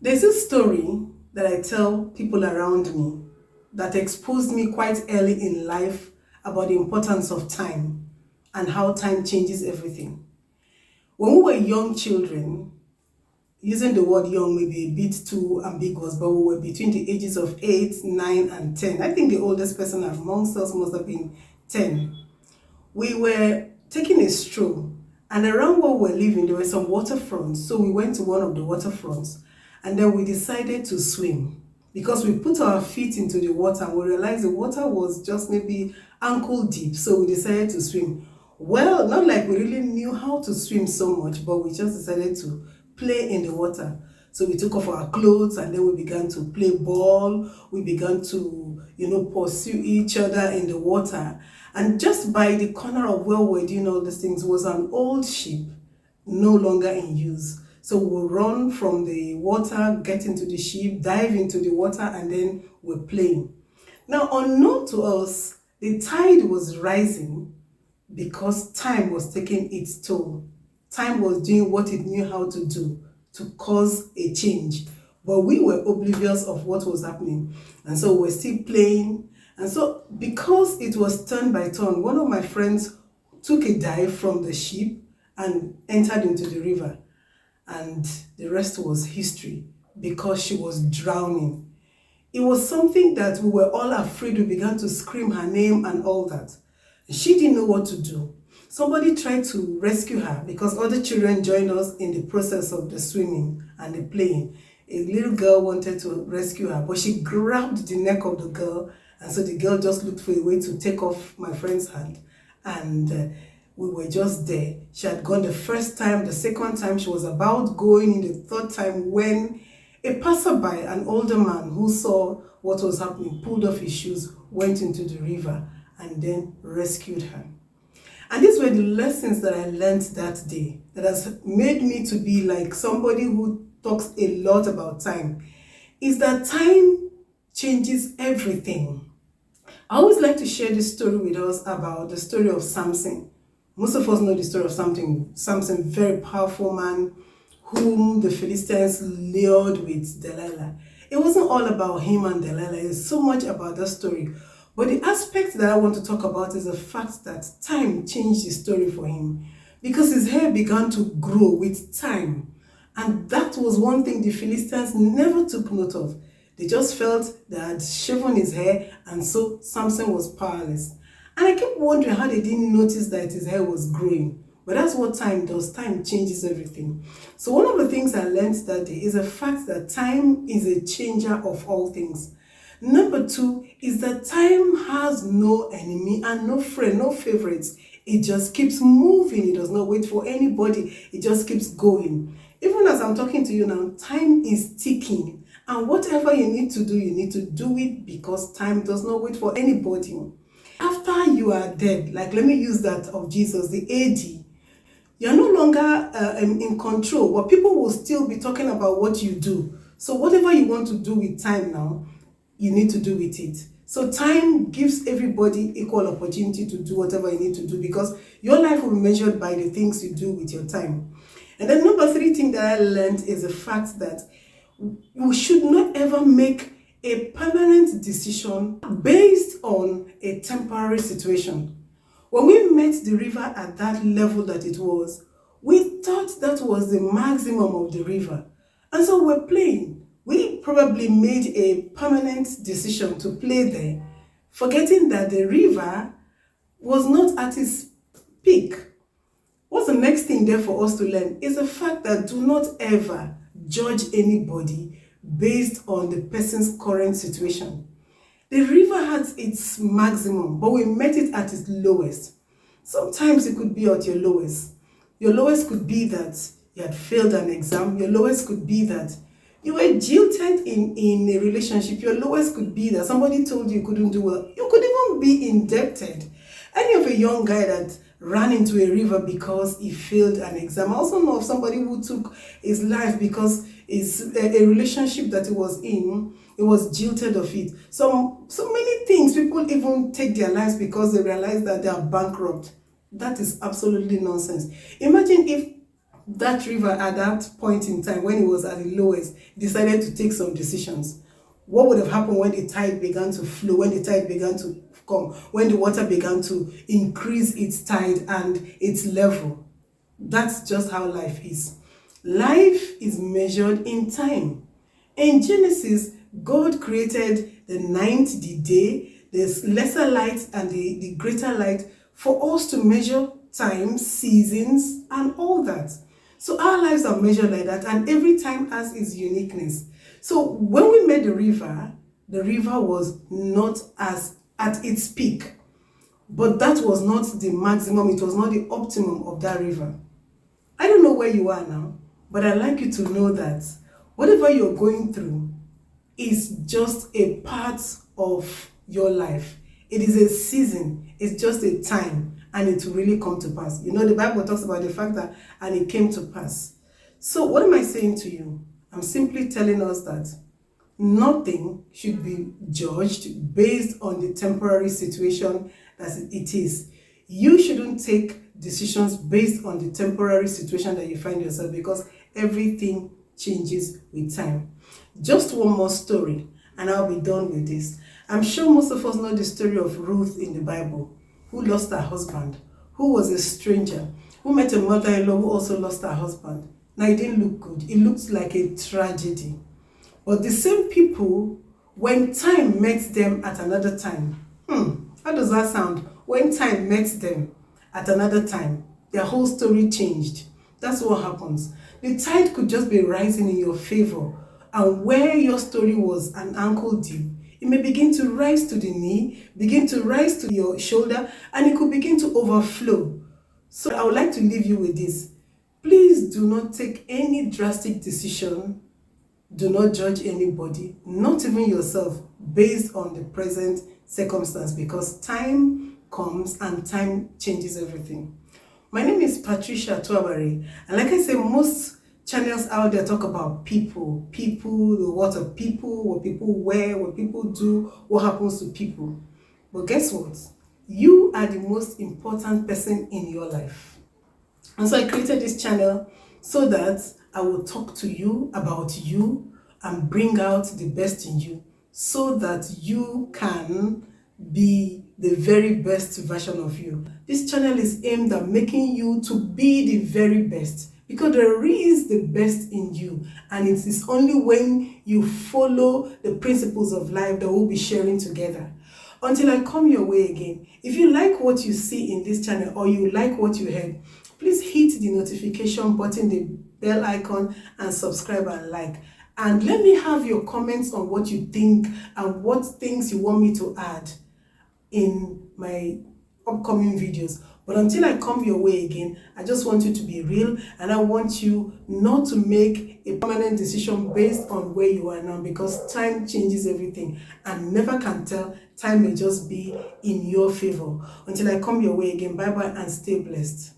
There's a story that I tell people around me that exposed me quite early in life about the importance of time and how time changes everything. When we were young children, using the word young may be a bit too ambiguous, but we were between the ages of 8, 9, and 10. I think the oldest person amongst us must have been 10. We were taking a stroll, and around where we were living, there were some waterfronts. So we went to one of the waterfronts, and then we decided to swim because we put our feet into the water and we realized the water was just maybe ankle deep. So we decided to swim. Well, not like we really knew how to swim so much, but we just decided to play in the water. So we took off our clothes and then we began to play ball. We began to, pursue each other in the water. And just by the corner of where we were doing all these things was an old ship, no longer in use. So we'll run from the water, get into the ship, dive into the water, and then we're playing. Now, unknown to us, the tide was rising because time was taking its toll. Time was doing what it knew how to do to cause a change. But we were oblivious of what was happening. And so we're still playing. And so because it was turn by turn, one of my friends took a dive from the ship and entered into the river. And the rest was history because she was drowning. It was something that we were all afraid. We began to scream her name and all that. She didn't know what to do. Somebody tried to rescue her because other children joined us in the process of the swimming and the playing. A little girl wanted to rescue her, but she grabbed the neck of the girl, and so the girl just looked for a way to take off my friend's hand. And we were just there. She had gone the first time, the second time, she was about going in the third time when a passerby, an older man who saw what was happening, pulled off his shoes, went into the river, and then rescued her. And these were the lessons that I learned that day that has made me to be like somebody who talks a lot about time, is that time changes everything. I always like to share this story with us about the story of Samson. Most of us know the story of Samson, very powerful man whom the Philistines lured with Delilah. It wasn't all about him and Delilah, it's so much about that story. But the aspect that I want to talk about is the fact that time changed the story for him because his hair began to grow with time. And that was one thing the Philistines never took note of. They just felt they had shaven his hair, and so Samson was powerless. And I kept wondering how they didn't notice that his hair was growing. But that's what time does. Time changes everything. So one of the things I learned that day is the fact that time is a changer of all things. Number two is that time has no enemy and no friend, no favorites. It just keeps moving. It does not wait for anybody. It just keeps going. Even as I'm talking to you now, time is ticking. And whatever you need to do it because time does not wait for anybody. After you are dead, like let me use that of Jesus, the AD, you're no longer in control, but people will still be talking about what you do. So whatever you want to do with time now, you need to do with it. So time gives everybody equal opportunity to do whatever you need to do because your life will be measured by the things you do with your time. And then number three thing that I learned is the fact that we should not ever make a permanent decision based on a temporary situation. When we met the river at that level that it was, we thought that was the maximum of the river. And so we're playing. We probably made a permanent decision to play there, forgetting that the river was not at its peak. What's the next thing there for us to learn is the fact that do not ever judge anybody based on the person's current situation. The river had its maximum, but we met it at its lowest. Sometimes it could be at your lowest. Your lowest could be that you had failed an exam. Your lowest could be that you were jilted in a relationship. Your lowest could be that somebody told you couldn't do well. You could even be indebted. Any of a young guy that ran into a river because he failed an exam. I also know of somebody who took his life because it's a relationship that he was in. It was jilted of it. So many things. People even take their lives because they realize that they are bankrupt. That is absolutely nonsense. Imagine if that river at that point in time when it was at the lowest decided to take some decisions. What would have happened when the tide began to flow, when the tide began to come, when the water began to increase its tide and its level? That's just how life is. Life is measured in time. In Genesis, God created the night, the day, the lesser light and the greater light for us to measure time, seasons, and all that. So our lives are measured like that, and every time has its uniqueness. So when we met the river was not as at its peak, but that was not the maximum, it was not the optimum of that river. I don't know where you are now, but I'd like you to know that whatever you're going through is just a part of your life. It is a season, it's just a time, and it will really come to pass. You know, the Bible talks about the fact that, and it came to pass. So what am I saying to you? I'm simply telling us that nothing should be judged based on the temporary situation that it is. You shouldn't take decisions based on the temporary situation that you find yourself, because everything changes with time. Just one more story and I'll be done with this. I'm sure most of us know the story of Ruth in the Bible, who lost her husband, who was a stranger, who met a mother-in-law who also lost her husband. Now, it didn't look good. It looked like a tragedy. But the same people, when time met them at another time, how does that sound? When time met them at another time, their whole story changed. That's what happens. The tide could just be rising in your favor, and where your story was an ankle deep, it may begin to rise to the knee, begin to rise to your shoulder, and it could begin to overflow. So I would like to leave you with this. Please do not take any drastic decision. Do not judge anybody, not even yourself, based on the present circumstance, because time comes and time changes everything. My name is Patricia Tuabari, and like I say, most channels out there talk about people, the what of people, what people wear, what people do, what happens to people. But guess what? You are the most important person in your life. And so I created this channel so that I will talk to you about you and bring out the best in you, so that you can be the very best version of you. This channel is aimed at making you to be the very best, because there is the best in you, and it is only when you follow the principles of life that we'll be sharing together. Until I come your way again, if you like what you see in this channel, or you like what you heard, please hit the notification button, the bell icon, and subscribe and like. And let me have your comments on what you think and what things you want me to add in my upcoming videos. But until I come your way again, I just want you to be real, and I want you not to make a permanent decision based on where you are now, because time changes everything and never can tell. Time may just be in your favor. Until I come your way again, bye bye and stay blessed.